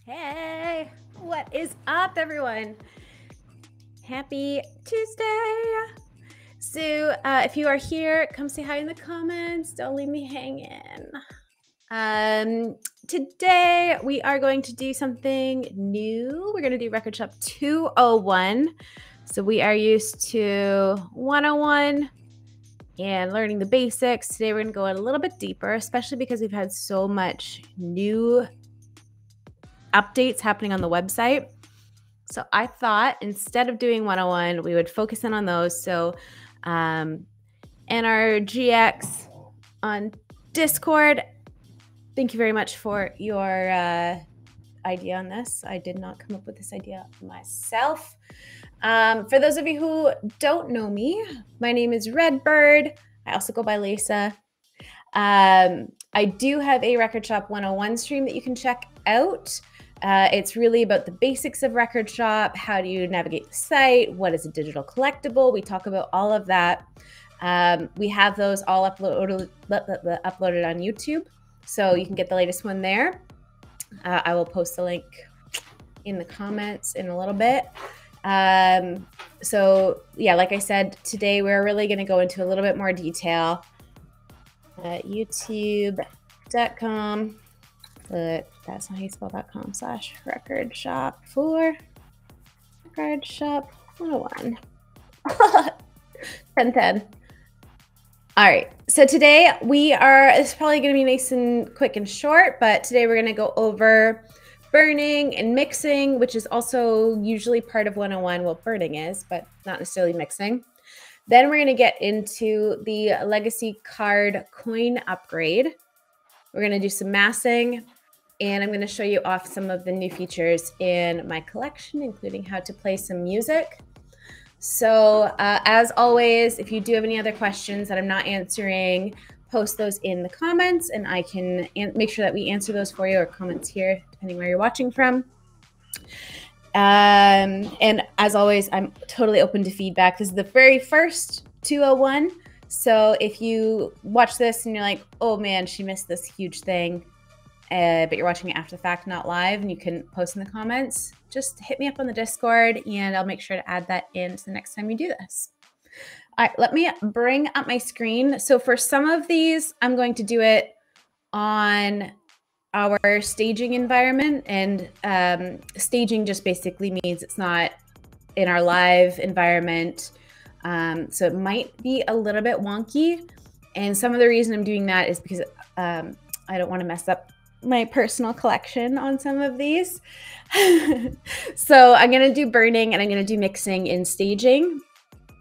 Hey, what is up, everyone? Happy Tuesday. So if you are here, come say hi in the comments. Don't leave me hanging. Today we are going to do something new. We're going to do Rcrdshp 201. So we are used to 101 and learning the basics. Today we're going to go a little bit deeper, especially because we've had so much new updates happening on the website. So I thought instead of doing 101, we would focus in on those. So Rcrdshp on Discord, thank you very much for your idea on this. I did not come up with this idea myself. For those of you who don't know me, my name is Redbird. I also go by Lisa. I do have a Rcrdshp 101 stream that you can check out. It's really about the basics of Rcrdshp. How do you navigate the site? What is a digital collectible? We talk about all of that. We have those all uploaded on YouTube, so you can get the latest one there. I will post the link in the comments in a little bit. So yeah, like I said, today we're really going to go into a little bit more detail. YouTube.com, but that's not how you spell .com/Rcrdshp for Rcrdshp 101. 1010. All right, so today it's probably going to be nice and quick and short, but today we're going to go over burning and mixing, which is also usually part of 101. Well, burning is, but not necessarily mixing. Then we're going to get into the legacy card coin upgrade. We're going to do some massing, and I'm going to show you off some of the new features in my collection, including how to play some music. So as always, if you do have any other questions that I'm not answering, post those in the comments, and I can make sure that we answer those for you, or comments here, depending where you're watching from. And as always, I'm totally open to feedback. This is the very first 201. So if you watch this and you're like, oh man, she missed this huge thing, but you're watching it after the fact, not live, and you can post in the comments, just hit me up on the Discord and I'll make sure to add that in the next time we do this. All right, let me bring up my screen. So for some of these, I'm going to do it on our staging environment, and staging just basically means it's not in our live environment. So it might be a little bit wonky. And some of the reason I'm doing that is because I don't want to mess up my personal collection on some of these. So I'm going to do burning and I'm going to do mixing in staging.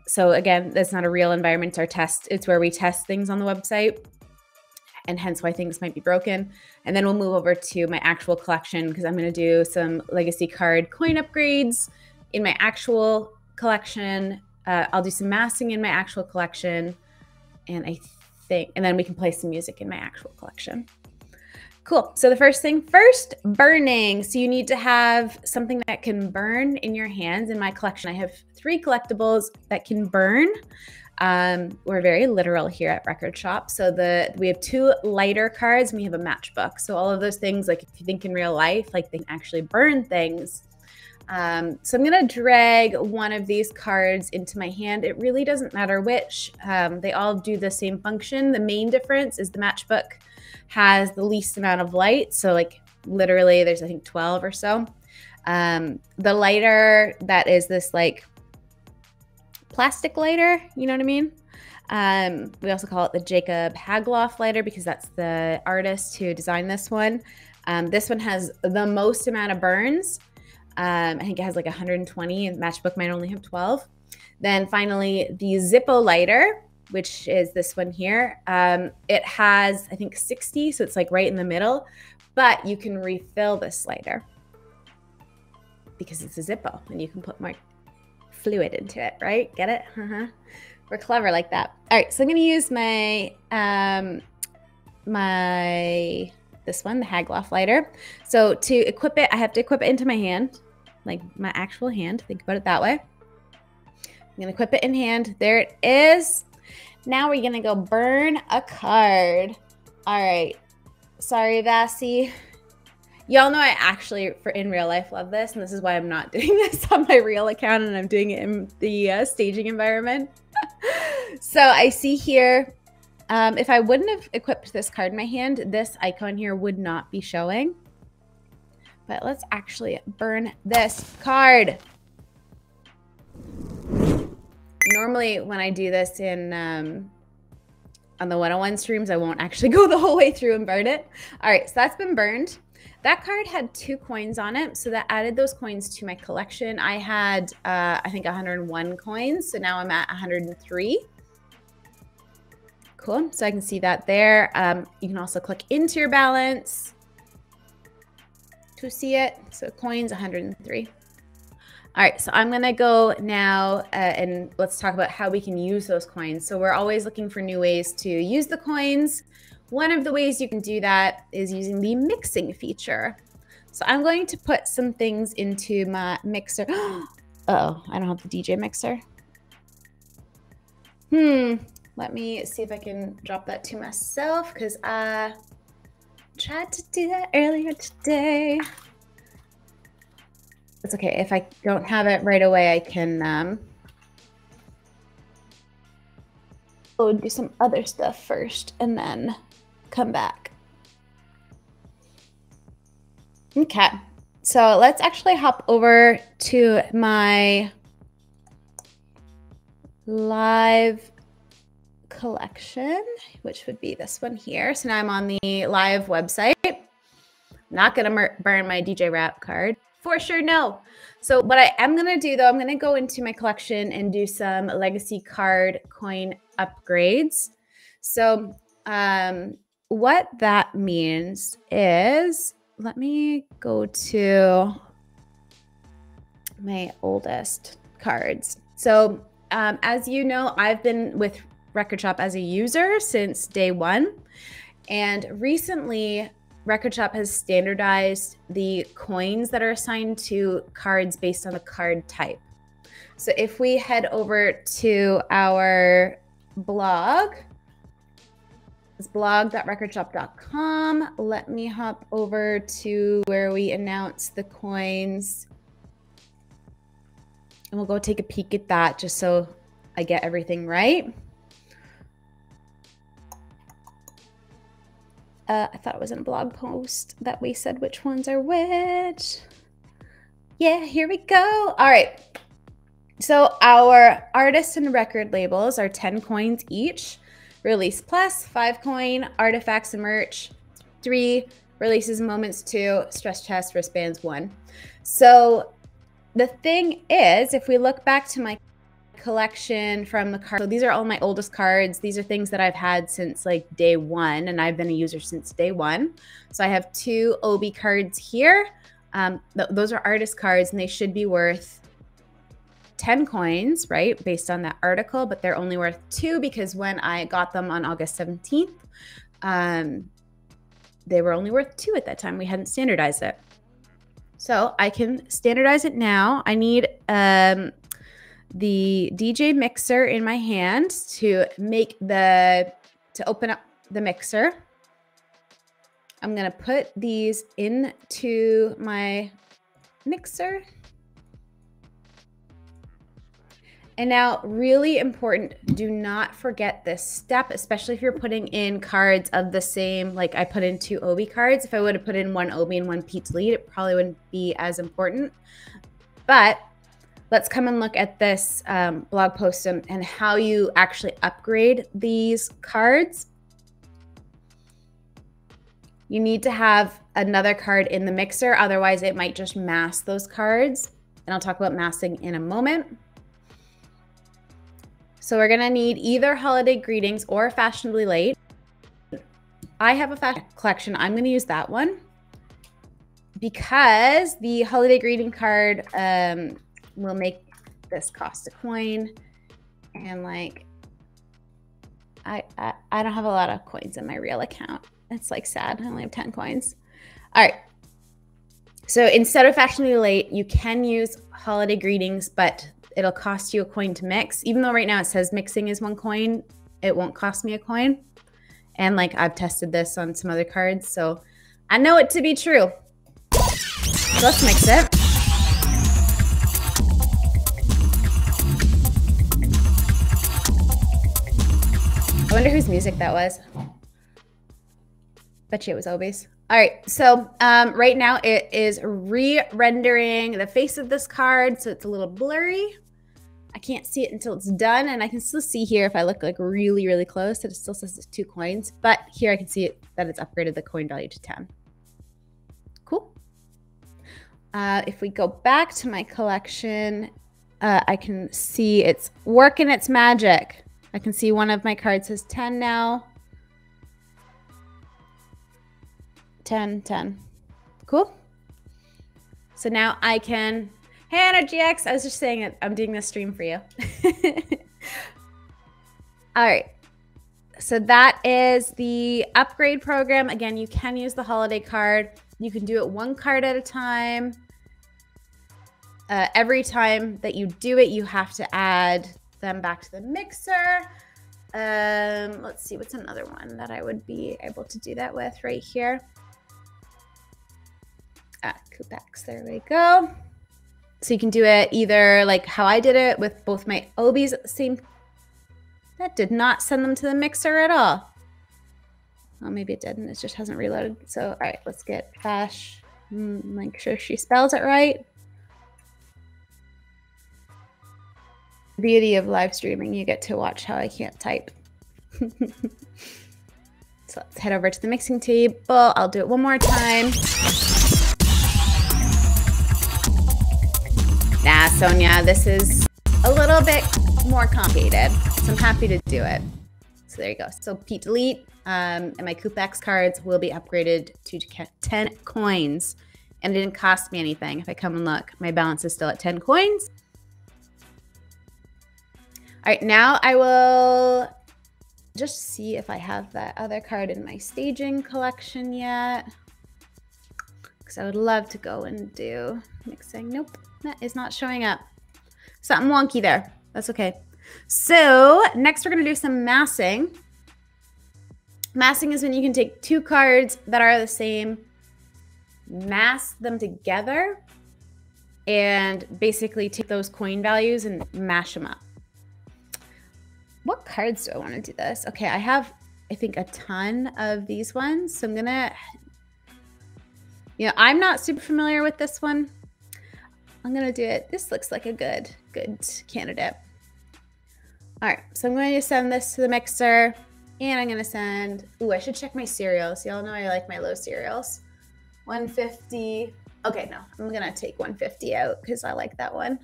So again, that's not a real environment, it's our test. It's where we test things on the website, and hence why things might be broken. And then we'll move over to my actual collection, because I'm going to do some legacy card coin upgrades in my actual collection. I'll do some massing in my actual collection, and then we can play some music in my actual collection. Cool. So the first thing first, burning. So you need to have something that can burn in your hands. In my collection, I have 3 collectibles that can burn. We're very literal here at Rcrdshp. So we have 2 lighter cards and we have a matchbook. So all of those things, like if you think in real life, like they can actually burn things. So I'm going to drag one of these cards into my hand. It really doesn't matter which. They all do the same function. The main difference is the matchbook has the least amount of light. So like literally there's, I think, 12 or so. The lighter, that is this like plastic lighter, you know what I mean? We also call it the Jacob Hagloff lighter because that's the artist who designed this one. This one has the most amount of burns. I think it has like 120 and matchbook might only have 12. Then finally the Zippo lighter, which is this one here. It has, I think, 60, so it's like right in the middle, but you can refill this lighter because it's a Zippo and you can put more fluid into it, right? Get it? We're clever like that. All right, so I'm gonna use my this one, the Hagloff lighter. So to equip it, I have to equip it into my hand, like my actual hand. Think about it that way. I'm gonna equip it in hand. There it is. Now we're gonna go burn a card. All right. Sorry, Vassie. Y'all know I actually, in real life, love this, and this is why I'm not doing this on my real account and I'm doing it in the staging environment. So I see here, if I wouldn't have equipped this card in my hand, this icon here would not be showing. But let's actually burn this card. Normally, when I do this in on the 101 streams, I won't actually go the whole way through and burn it. All right, so that's been burned. That card had 2 coins on it, so that added those coins to my collection. I had, I think, 101 coins, so now I'm at 103. Cool, so I can see that there. You can also click into your balance to see it. So coins, 103. All right, so I'm gonna go now and let's talk about how we can use those coins. So we're always looking for new ways to use the coins. One of the ways you can do that is using the mixing feature. So I'm going to put some things into my mixer. Uh-oh, I don't have the DJ mixer. Let me see if I can drop that to myself because I tried to do that earlier today. It's okay. If I don't have it right away, I can go and do some other stuff first and then come back. Okay. So let's actually hop over to my live collection, which would be this one here. So now I'm on the live website. Not going to burn my DJ Rap card. For sure, no. So what I am going to do, though, I'm going to go into my collection and do some legacy card coin upgrades. So what that means is, let me go to my oldest cards. So as you know, I've been with Rcrdshp as a user since day 1. And recently, Rcrdshp has standardized the coins that are assigned to cards based on the card type. So if we head over to our blog, it's blog.rcrdshp.com. Let me hop over to where we announce the coins. And we'll go take a peek at that just so I get everything right. I thought it was in a blog post that we said which ones are which. Yeah, here we go. All right. So our artist and record labels are 10 coins each. Release plus, 5 coin, artifacts and merch, 3, releases and moments 2, stress chest, wristbands 1. So the thing is, if we look back to my collection from the card, so these are all my oldest cards. These are things that I've had since like day 1, and I've been a user since day 1. So I have 2 OB cards here. Those are artist cards, and they should be worth 10 coins, right, based on that article, but they're only worth 2 because when I got them on August 17th, they were only worth 2 at that time. We hadn't standardized it. So I can standardize it now. I need the DJ mixer in my hand to open up the mixer. I'm going to put these into my mixer. And now, really important, do not forget this step, especially if you're putting in cards of the same, like I put in 2 OB cards. If I would have put in 1 OB and 1 Pete's lead, it probably wouldn't be as important. But let's come and look at this blog post and how you actually upgrade these cards. You need to have another card in the mixer, otherwise it might just mask those cards. And I'll talk about masking in a moment. So we're gonna need either Holiday Greetings or Fashionably Late. I have a fashion collection. I'm gonna use that one because the Holiday Greeting card will make this cost a coin. And like, I don't have a lot of coins in my real account. It's like sad, I only have 10 coins. All right, so instead of Fashionably Late, you can use Holiday Greetings, but it'll cost you a coin to mix. Even though right now it says mixing is 1 coin, it won't cost me a coin. And like I've tested this on some other cards, so I know it to be true. So let's mix it. I wonder whose music that was. Bet you it was Obi's. All right, so right now it is re-rendering the face of this card, so it's a little blurry. I can't see it until it's done, and I can still see here if I look like really, really close that it still says it's 2 coins, but here I can see it, that it's upgraded the coin value to 10. Cool. If we go back to my collection, I can see it's working its magic. I can see one of my cards says 10 now. 10, 10. Cool. So now I can, hey Anna GX, I was just saying it, I'm doing this stream for you. All right. So that is the upgrade program. Again, you can use the holiday card. You can do it 1 card at a time. Every time that you do it, you have to add them back to the mixer. Let's see, what's another one that I would be able to do that with right here? Kupex, there we go. So you can do it either like how I did it with both my Obis at the same. That did not send them to the mixer at all. Well, maybe it didn't, it just hasn't reloaded. So, all right, let's get Ash, make sure she spells it right. The beauty of live streaming, you get to watch how I can't type. So let's head over to the mixing table. I'll do it one more time. Nah, Sonia, this is a little bit more complicated, so I'm happy to do it. So there you go. So Pete delete, and my Kupex cards will be upgraded to 10 coins, and it didn't cost me anything. If I come and look, my balance is still at 10 coins. All right, now I will just see if I have that other card in my staging collection yet, because I would love to go and do mixing. Nope, that is not showing up. Something wonky there. That's okay. So next we're going to do some massing. Massing is when you can take 2 cards that are the same, mass them together, and basically take those coin values and mash them up. What cards do I want to do this? Okay, I have, I think, a ton of these ones. So I'm going to, you know, I'm not super familiar with this one. I'm going to do it. This looks like a good candidate. All right, so I'm going to send this to the mixer, and I'm going to send, ooh, I should check my cereals. Y'all know I like my low cereals. 150. Okay, no, I'm going to take 150 out because I like that one.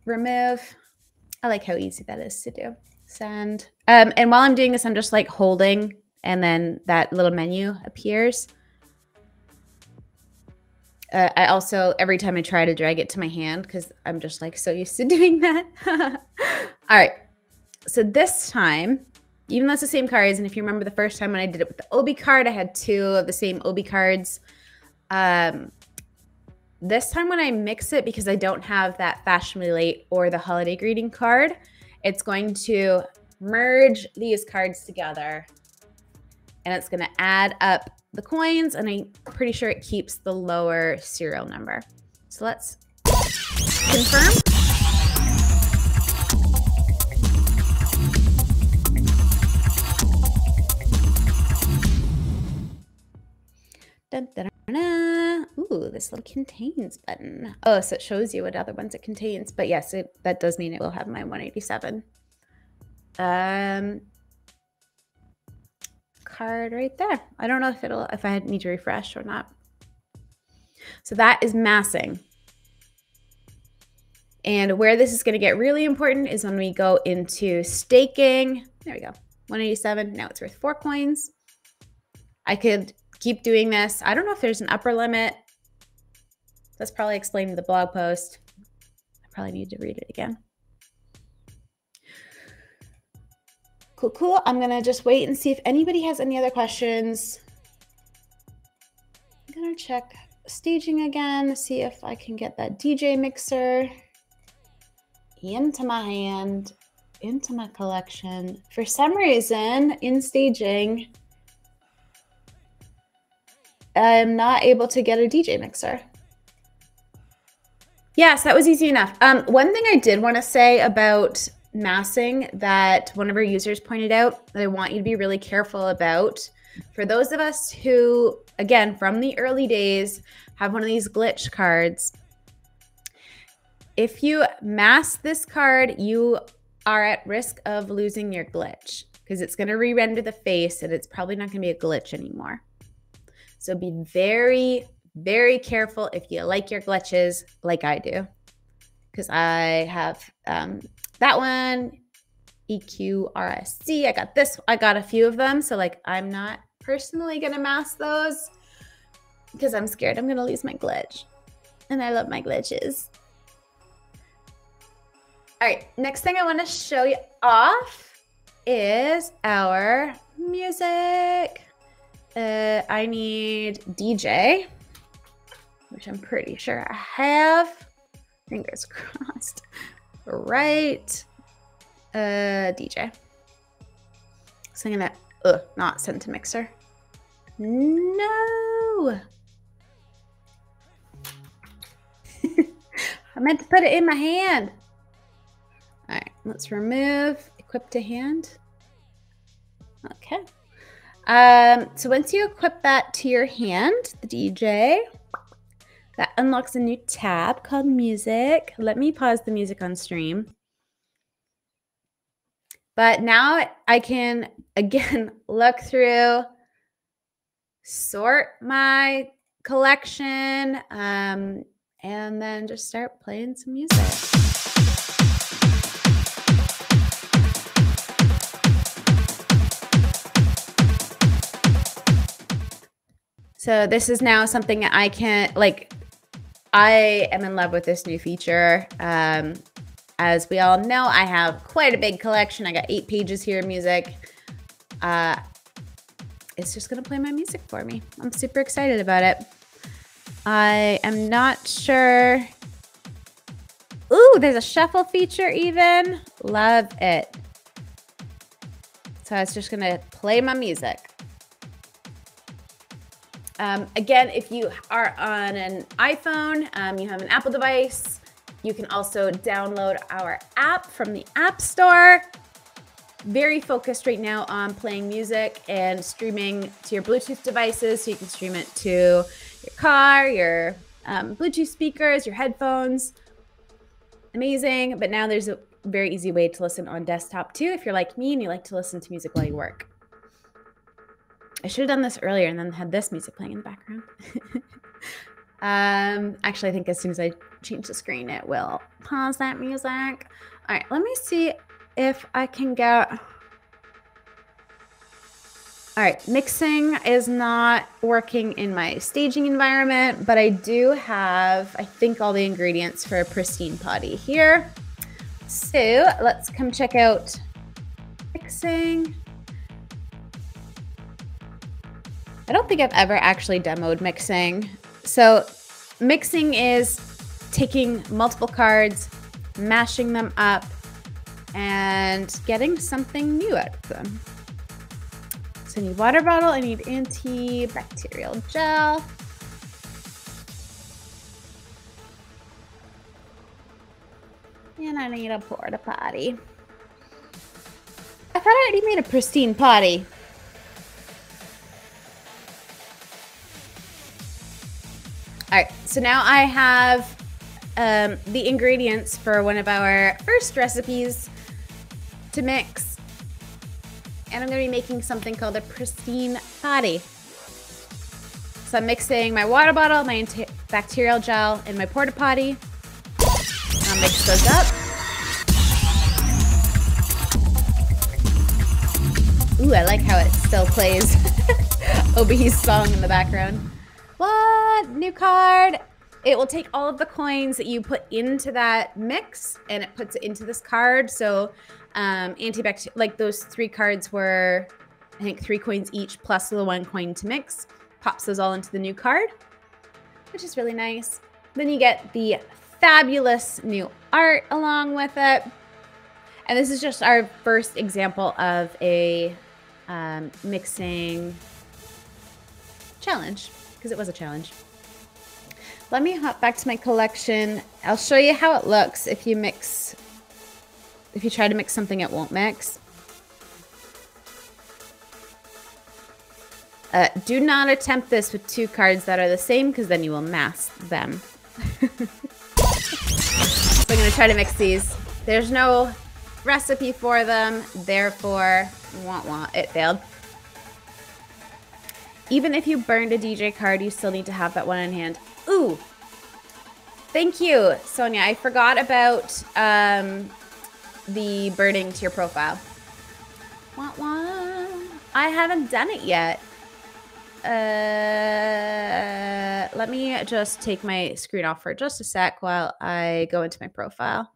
Remove. I like how easy that is to do. Send. And while I'm doing this, I'm just like holding, and then that little menu appears. I also, every time I try to drag it to my hand, because I'm just like so used to doing that. All right. So this time, even though it's the same cards, and if you remember the first time when I did it with the Obi card, I had 2 of the same Obi cards. This time when I mix it, because I don't have that Fashionably Late or the Holiday Greeting card, it's going to merge these cards together, and it's going to add up the coins, and I'm pretty sure it keeps the lower serial number. So let's confirm. Dun, dun, dun, dun. Ooh, this little contains button. Oh, so it shows you what other ones it contains. But yes, that does mean it will have my 187. Card right there. I don't know if I need to refresh or not. So that is massing. And where this is going to get really important is when we go into staking. There we go. 187. Now it's worth 4 coins. I could keep doing this. I don't know if there's an upper limit. That's probably explained in the blog post. I probably need to read it again. Cool, cool. I'm going to just wait and see if anybody has any other questions. I'm going to check staging again, see if I can get that DJ mixer into my hand, into my collection. For some reason, in staging, I'm not able to get a DJ mixer. Yes, that was easy enough. One thing I did want to say about massing that one of our users pointed out that I want you to be really careful about, for those of us who, again, from the early days, have one of these glitch cards, if you mask this card, you are at risk of losing your glitch because it's going to re-render the face and it's probably not going to be a glitch anymore. So be very, very careful if you like your glitches like I do, because I have that one, EQRSC. I got this. I got a few of them. So like I'm not personally going to mask those because I'm scared I'm going to lose my glitch. And I love my glitches. All right, next thing I want to show you off is our music. I need DJ, which I'm pretty sure I have. Fingers crossed. Right. DJ. So I'm gonna not send to mixer. No. I meant to put it in my hand. All right, let's remove equip to hand. Okay. So once you equip that to your hand, the DJ, that unlocks a new tab called music. Let me pause the music on stream. But now I can, again, look through, sort my collection, and then just start playing some music. So this is now something I can, like, I am in love with this new feature. As we all know, I have quite a big collection. I got 8 pages here of music. It's just gonna play my music for me. I'm super excited about it. I am not sure. Ooh, there's a shuffle feature even. Love it. So it's just gonna play my music. Again, if you are on an iPhone, you have an Apple device, you can also download our app from the App Store. Very focused right now on playing music and streaming to your Bluetooth devices, so you can stream it to your car, your Bluetooth speakers, your headphones. Amazing. But now there's a very easy way to listen on desktop too, if you're like me and you like to listen to music while you work. I should have done this earlier and then had this music playing in the background. Actually, I think as soon as I change the screen, it will pause that music. All right, let me see if I can get... All right, mixing is not working in my staging environment, but I do have, I think, all the ingredients for a pristine potty here. So let's come check out mixing. I don't think I've ever actually demoed mixing. So mixing is taking multiple cards, mashing them up, and getting something new out of them. So I need water bottle, I need antibacterial gel. And I need a porta potty. I thought I already made a pristine potty. All right, so now I have the ingredients for one of our first recipes to mix. And I'm gonna be making something called a pristine potty. So I'm mixing my water bottle, my antibacterial gel, and my porta potty. I'll mix those up. Ooh, I like how it still plays Obi's song in the background. What? New card. It will take all of the coins that you put into that mix and it puts it into this card. So antibacterial, like those 3 cards were, I think 3 coins each plus the 1 coin to mix. Pops those all into the new card, which is really nice. Then you get the fabulous new art along with it. And this is just our first example of a mixing challenge. because it was a challenge. Let me hop back to my collection. I'll show you how it looks if you try to mix something it won't mix. Do not attempt this with 2 cards that are the same, because then you will mask them. So I'm going to try to mix these. There's no recipe for them, therefore, it failed. Even if you burned a DJ card, you still need to have that one in hand. Ooh! Thank you, Sonia. I forgot about the burning to your profile. I haven't done it yet. Let me just take my screen off for just a sec while I go into my profile,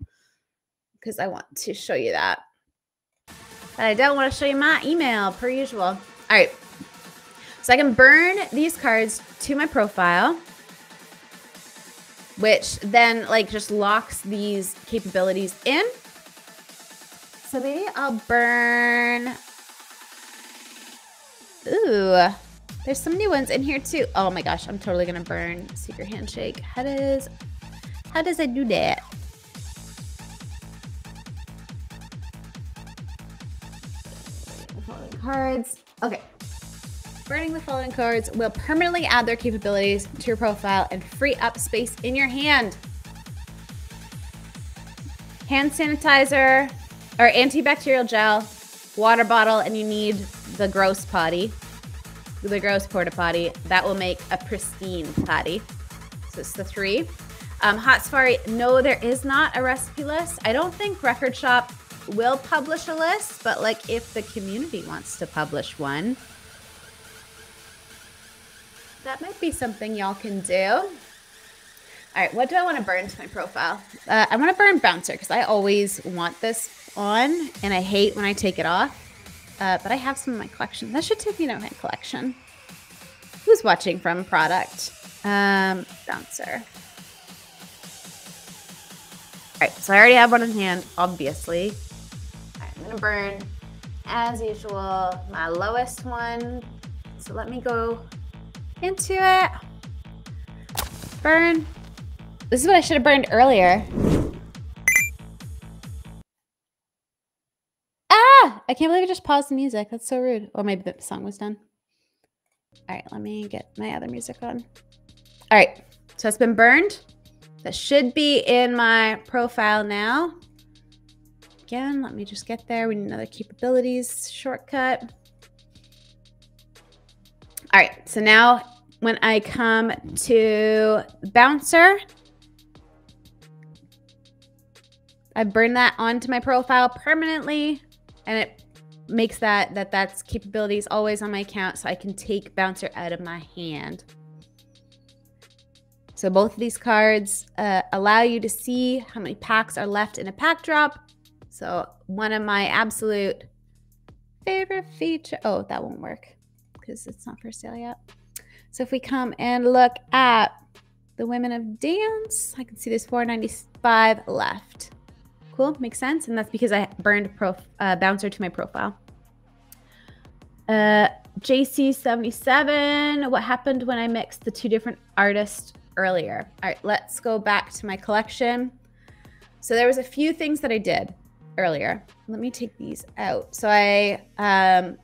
because I want to show you that. But I don't want to show you my email, per usual. All right. So I can burn these cards to my profile, which then like just locks these capabilities in. So maybe I'll burn... Ooh... There's some new ones in here too. Oh my gosh, I'm totally gonna burn Secret Handshake. How does I do that? Following cards. Okay. Burning the following cards will permanently add their capabilities to your profile and free up space in your hand. Hand sanitizer or antibacterial gel, water bottle, and you need the gross potty. The gross porta potty. That will make a pristine potty. So it's the 3. Hot Safari, no, there is not a recipe list. I don't think Rcrdshp will publish a list, but like if the community wants to publish one, that might be something y'all can do. All right, what do I want to burn to my profile? I want to burn Bouncer, because I always want this on, and I hate when I take it off. But I have some in my collection. That should take me to my collection. Who's watching from product? Bouncer. All right, so I already have one in hand, obviously. All right, I'm gonna burn, as usual, my lowest one. So let me go into it. Burn. This is what I should have burned earlier. I can't believe I just paused the music. That's so rude. Or maybe the song was done. All right, let me get my other music on. All right, so it's been burned. That should be in my profile now. Again, let me just get there. We need another capabilities shortcut. All right, so now when I come to Bouncer, I burn that onto my profile permanently. And it makes that's capabilities always on my account, so I can take Bouncer out of my hand. So both of these cards allow you to see how many packs are left in a pack drop. So one of my absolute favorite feature. Oh, that won't work because it's not for sale yet. So if we come and look at the Women of Dance, I can see there's 495 left. Cool, makes sense, and that's because I burned Bouncer to my profile. JC77, what happened when I mixed the 2 different artists earlier? All right, let's go back to my collection. So there was a few things that I did earlier. Let me take these out. So the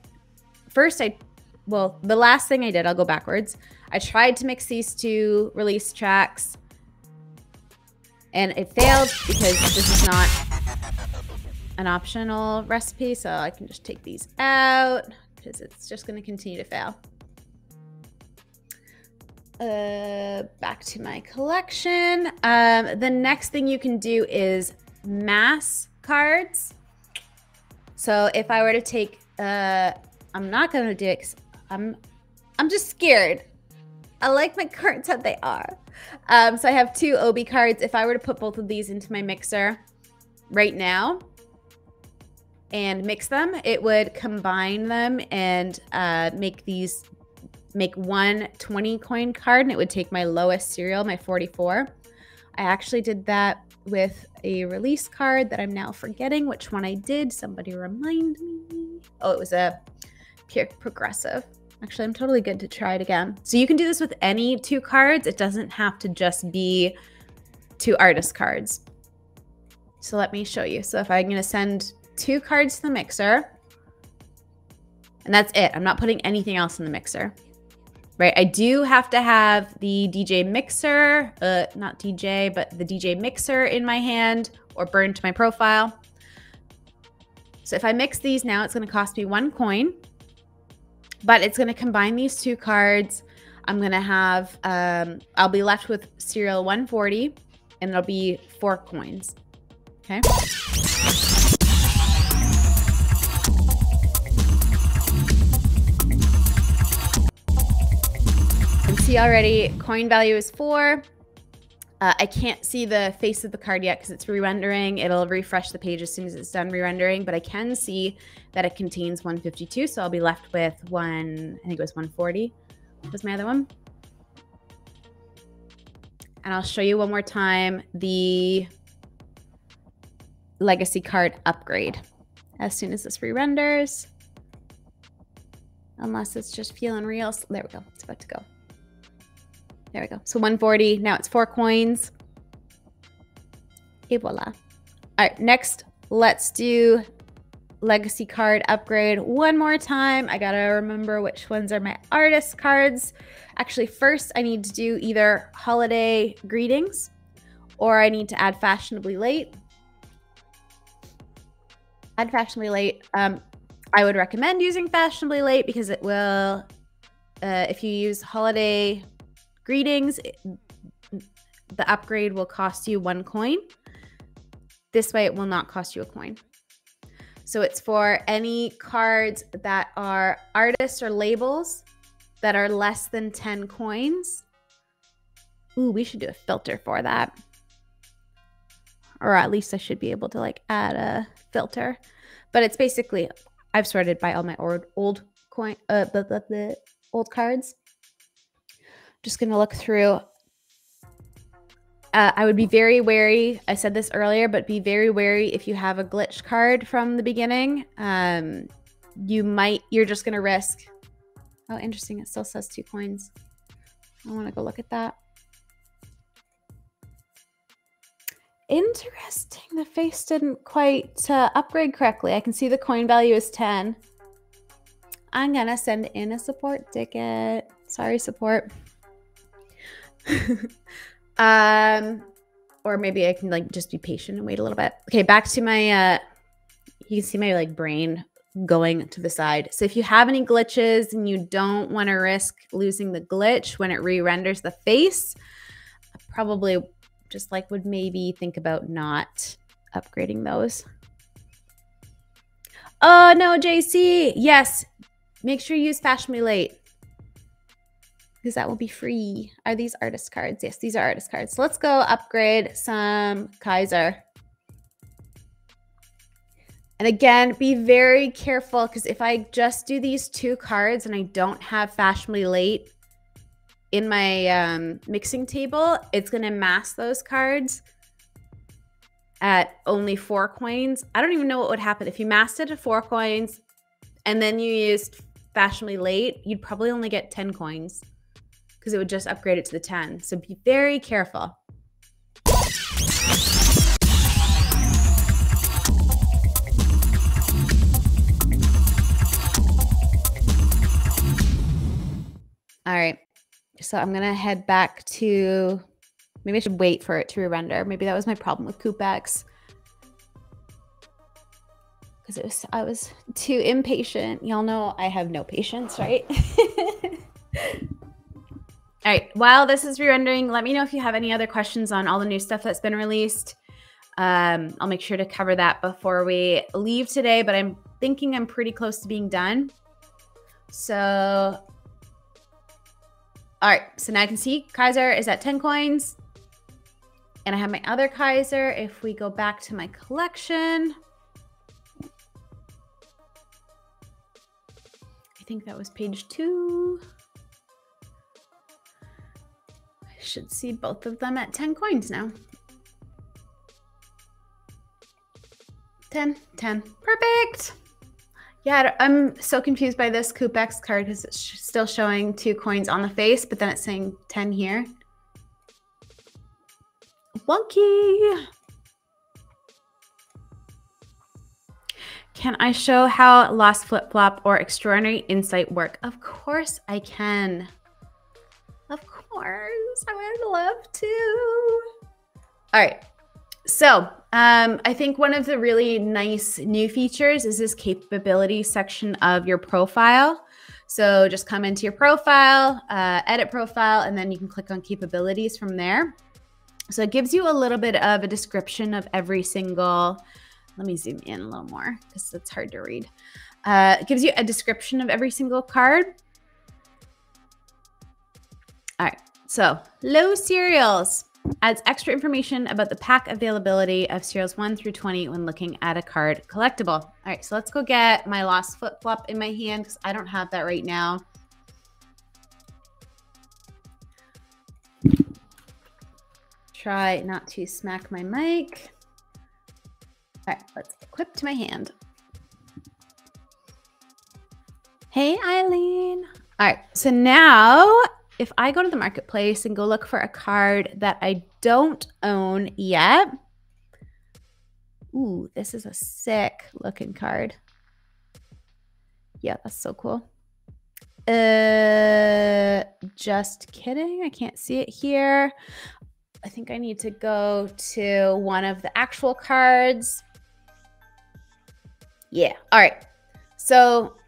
last thing I did, I'll go backwards. I tried to mix these 2 release tracks, and it failed because this is not an optional recipe, so I can just take these out because it's just going to continue to fail. Back to my collection. The next thing you can do is mass cards. So if I were to take, I'm not going to do it 'cause I'm just scared. I like my cards how they are. So I have 2 Obi cards. If I were to put both of these into my mixer right now and mix them, it would combine them and make one 20 coin card, and it would take my lowest serial, my 44. I actually did that with a release card that I'm now forgetting which one I did. Somebody remind me. Oh, it was a pure progressive. Actually, I'm totally good to try it again. So you can do this with any 2 cards. It doesn't have to just be 2 artist cards. So let me show you. So if I'm going to send 2 cards to the mixer, and that's it. I'm not putting anything else in the mixer, right? I do have to have the DJ mixer, not DJ, but the DJ mixer in my hand or burned to my profile. So if I mix these now, it's going to cost me 1 coin, but it's going to combine these 2 cards. I'm going to have, I'll be left with serial 140 and it'll be 4 coins. Okay. See already, coin value is 4. I can't see the face of the card yet because it's re-rendering. It'll refresh the page as soon as it's done re-rendering, but I can see that it contains 152, so I'll be left with I think it was 140 was my other one. And I'll show you one more time the legacy card upgrade as soon as this re-renders. Unless it's just feeling real. There we go, it's about to go. There we go. So 140. Now it's 4 coins. Et voila. All right. Next, let's do legacy card upgrade one more time. I got to remember which ones are my artist cards. Actually, first I need to do either holiday greetings or I need to add fashionably late. Add fashionably late. I would recommend using fashionably late because it will, if you use holiday greetings, the upgrade will cost you 1 coin. This way it will not cost you a coin. So it's for any cards that are artists or labels that are less than 10 coins. Ooh, we should do a filter for that. Or at least I should be able to like add a filter. But it's basically, I've sorted by all my old cards. Just going to look through. I would be very wary. I said this earlier, but be very wary if you have a glitch card from the beginning. You're just going to risk. Oh, interesting. It still says 2 coins. I want to go look at that. Interesting. The face didn't quite upgrade correctly. I can see the coin value is 10. I'm going to send in a support ticket. Sorry, support. Or maybe I can like just be patient and wait a little bit. Okay, back to my you can see my like brain going to the side. So if you have any glitches and you don't want to risk losing the glitch when it re-renders the face, I probably just like would maybe think about not upgrading those. Oh no, JC. Yes. Make sure you use fashionably late, because that will be free. Are these artist cards? Yes, these are artist cards. So let's go upgrade some Kaiser. And again, be very careful, because if I just do these 2 cards and I don't have fashionably late in my mixing table, it's going to mask those cards at only 4 coins. I don't even know what would happen if you masked it at 4 coins and then you used fashionably late. You'd probably only get 10 coins. Because it would just upgrade it to the 10. So be very careful. All right. So I'm going to head back to, maybe I should wait for it to re-render. Maybe that was my problem with CoopX. Because I was too impatient. Y'all know I have no patience, right? All right, while this is re-rendering, let me know if you have any other questions on all the new stuff that's been released. I'll make sure to cover that before we leave today, but I'm thinking I'm pretty close to being done. So, all right, so now I can see Kaiser is at 10 coins. And I have my other Kaiser. If we go back to my collection, I think that was page 2. Should see both of them at 10 coins now. 10, 10. Perfect. Yeah, I'm so confused by this Coop X card because it's still showing 2 coins on the face, but then it's saying 10 here. Wonky. Can I show how Lost Flip-Flop or Extraordinary Insight work? Of course I can. Of course, I would love to. All right. So I think one of the really nice new features is this capability section of your profile. So just come into your profile, edit profile, and then you can click on capabilities from there. So it gives you a little bit of a description of every single, let me zoom in a little more because it's hard to read. It gives you a description of every single card. All right, so low cereals. Adds extra information about the pack availability of cereals 1 through 20 when looking at a card collectible. All right, so let's go get my Lost Flip-Flop in my hand because I don't have that right now. Try not to smack my mic. All right, let's equip to my hand. Hey, Eileen. All right, so now if I go to the marketplace and go look for a card that I don't own yet. Ooh, this is a sick looking card. Yeah, that's so cool. Just kidding. I can't see it here. I think I need to go to one of the actual cards. Yeah. All right. So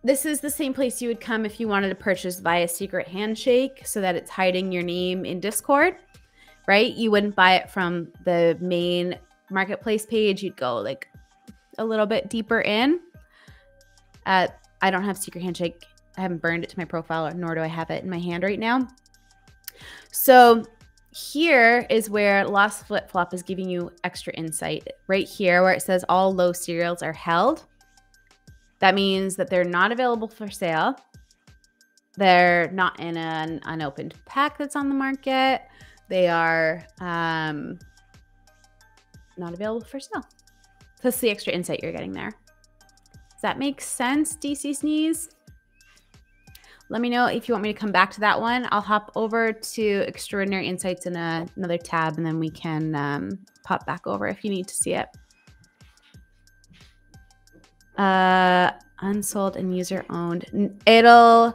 this is the same place you would come if you wanted to purchase via Secret Handshake so that it's hiding your name in Discord, right? You wouldn't buy it from the main marketplace page. You'd go like a little bit deeper in. I don't have Secret Handshake. I haven't burned it to my profile, nor do I have it in my hand right now. So here is where Lost Flip-Flop is giving you extra insight. Right here where it says all low cereals are held. That means that they're not available for sale. They're not in an unopened pack that's on the market. They are not available for sale. That's the extra insight you're getting there. Does that make sense, DC Sneeze? Let me know if you want me to come back to that one. I'll hop over to Extraordinary Insights in another tab, and then we can pop back over if you need to see it. Unsold and user owned. So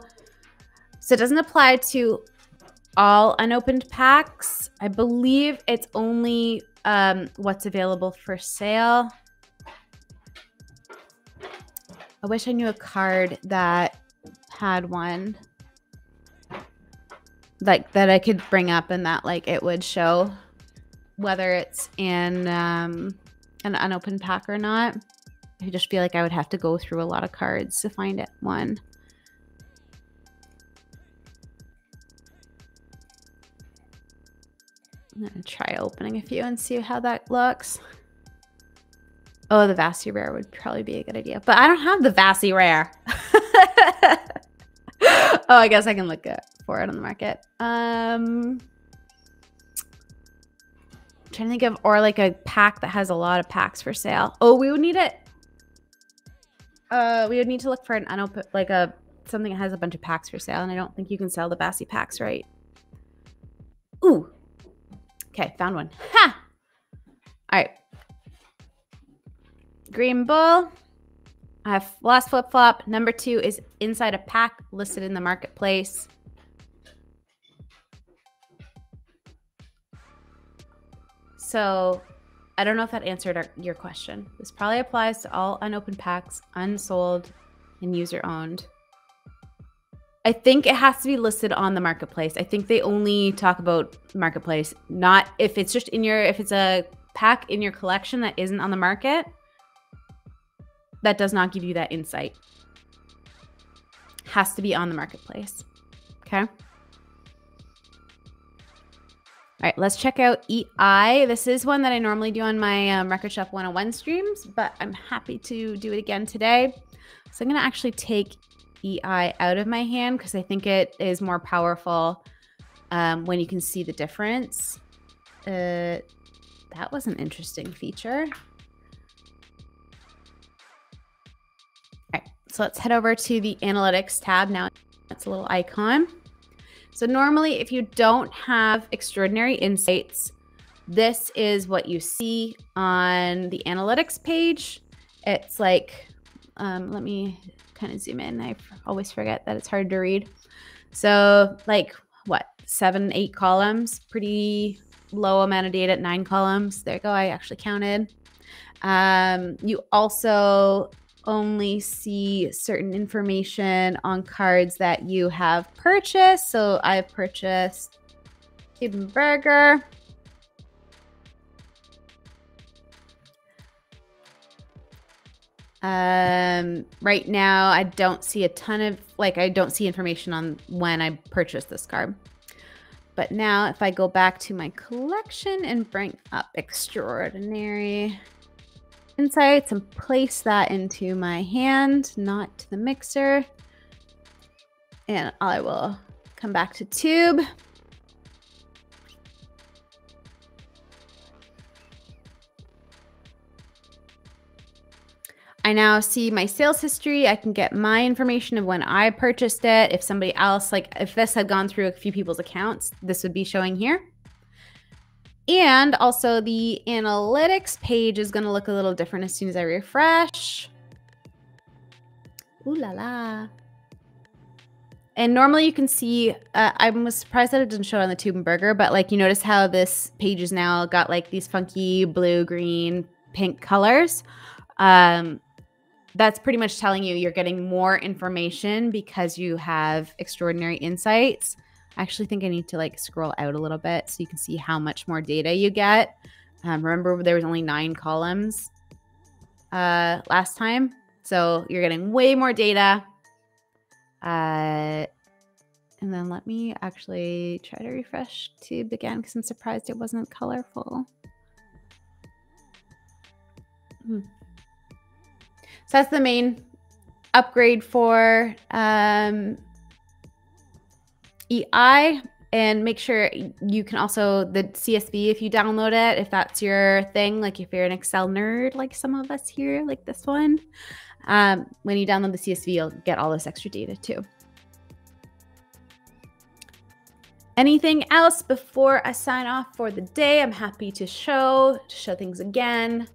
it doesn't apply to all unopened packs. I believe it's only what's available for sale. I wish I knew a card that had one like that I could bring up and that like it would show whether it's in an unopened pack or not. I just feel like I would have to go through a lot of cards to find it one. I'm going to try opening a few and see how that looks. Oh, the Vassy Rare would probably be a good idea. But I don't have the Vassy Rare. Oh, I guess I can look for it on the market. I'm trying to think of, or like a pack that has a lot of packs for sale. Oh, we would need it. We would need to look for an unopened, like something that has a bunch of packs for sale, and I don't think you can sell the Vassy packs, right? Ooh. Okay, found one. Ha! All right. Green Bull. I have Lost Flip-Flop. Number 2 is inside a pack listed in the marketplace. So I don't know if that answered your question. This probably applies to all unopened packs, unsold, and user-owned. I think it has to be listed on the marketplace. I think they only talk about marketplace, not if it's just in your, if it's a pack in your collection that isn't on the market, that does not give you that insight. Has to be on the marketplace. Okay. All right, let's check out EI. This is one that I normally do on my Rcrdshp 101 streams, but I'm happy to do it again today. So I'm going to actually take EI out of my hand because I think it is more powerful when you can see the difference. That was an interesting feature. All right, So let's head over to the analytics tab. Now it's a little icon. So normally if you don't have extraordinary insights, this is what you see on the analytics page. It's like, let me kind of zoom in. I always forget that it's hard to read. So like what, 7, 8 columns, pretty low amount of data, 9 columns. There you go. I actually counted. You also only see certain information on cards that you have purchased. So I've purchased Cuban Burger. Right now I don't see a ton of, like, I don't see information on when I purchased this card. But now if I go back to my collection and bring up Extraordinary Insights and place that into my hand, not to the mixer, and I will come back to Tube. I now see my sales history. I can get my information of when I purchased it. If somebody else, like if this had gone through a few people's accounts, this would be showing here. And also the analytics page is going to look a little different as soon as I refresh. Ooh la la. And normally you can see, I was surprised that it didn't show it on the Tube and Burger, but like you notice how this page is now got like these funky blue, green, pink colors. That's pretty much telling you you're getting more information because you have extraordinary insights. I actually think I need to like scroll out a little bit so you can see how much more data you get. Remember there was only 9 columns last time. So you're getting way more data. And then let me actually try to refresh Tube again because I'm surprised it wasn't colorful. So that's the main upgrade for EI, and make sure you can also, the CSV, if you download it, if that's your thing, like if you're an Excel nerd, like some of us here, like this one, when you download the CSV, you'll get all this extra data too. Anything else before I sign off for the day? I'm happy to show things again.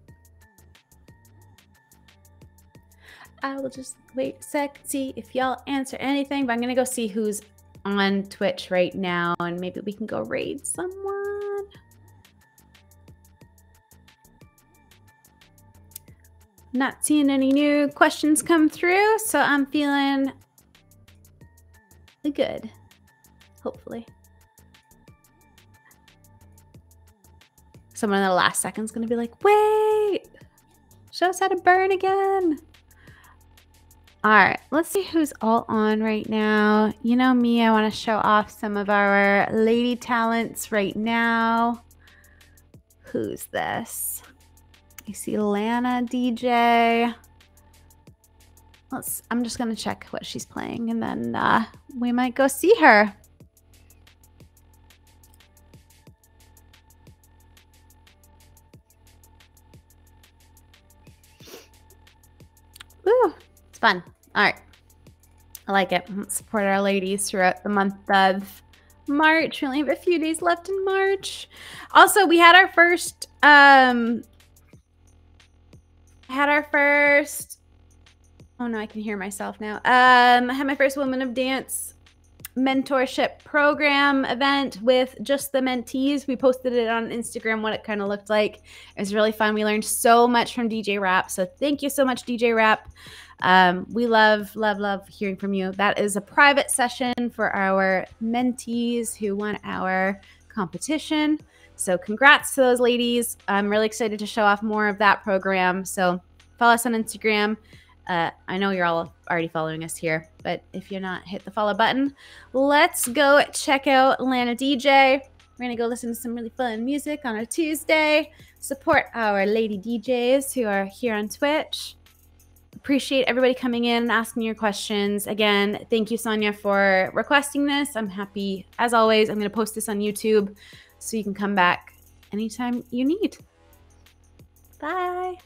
I will just wait a sec, see if y'all answer anything, but I'm gonna go see who's on Twitch right now and maybe we can go raid someone. Not seeing any new questions come through, so I'm feeling good, hopefully. Someone in the last second is gonna be like, wait, show us how to burn again. All right, let's see who's all on right now. You know me, I want to show off some of our lady talents right now. Who's this? I see Lana DJ. I'm just going to check what she's playing and then we might go see her. Woo! Fun. All right. I like it. Let's support our ladies throughout the month of March. We only have a few days left in March. Also, we had our first oh no, I can hear myself now. I had my first Women of Dance mentorship program event with just the mentees. We posted it on Instagram, what it kind of looked like. It was really fun. We learned so much from DJ Rap. So thank you so much, DJ Rap. We love hearing from you. That is a private session for our mentees who won our competition. So congrats to those ladies. I'm really excited to show off more of that program. So follow us on Instagram. I know you're all already following us here, but if you're not, hit the follow button. Let's go check out Lana DJ. We're going to go listen to some really fun music on a Tuesday. Support our lady DJs who are here on Twitch. Appreciate everybody coming in and asking your questions. Again, thank you, Sonia, for requesting this. I'm happy. As always, I'm going to post this on YouTube so you can come back anytime you need. Bye.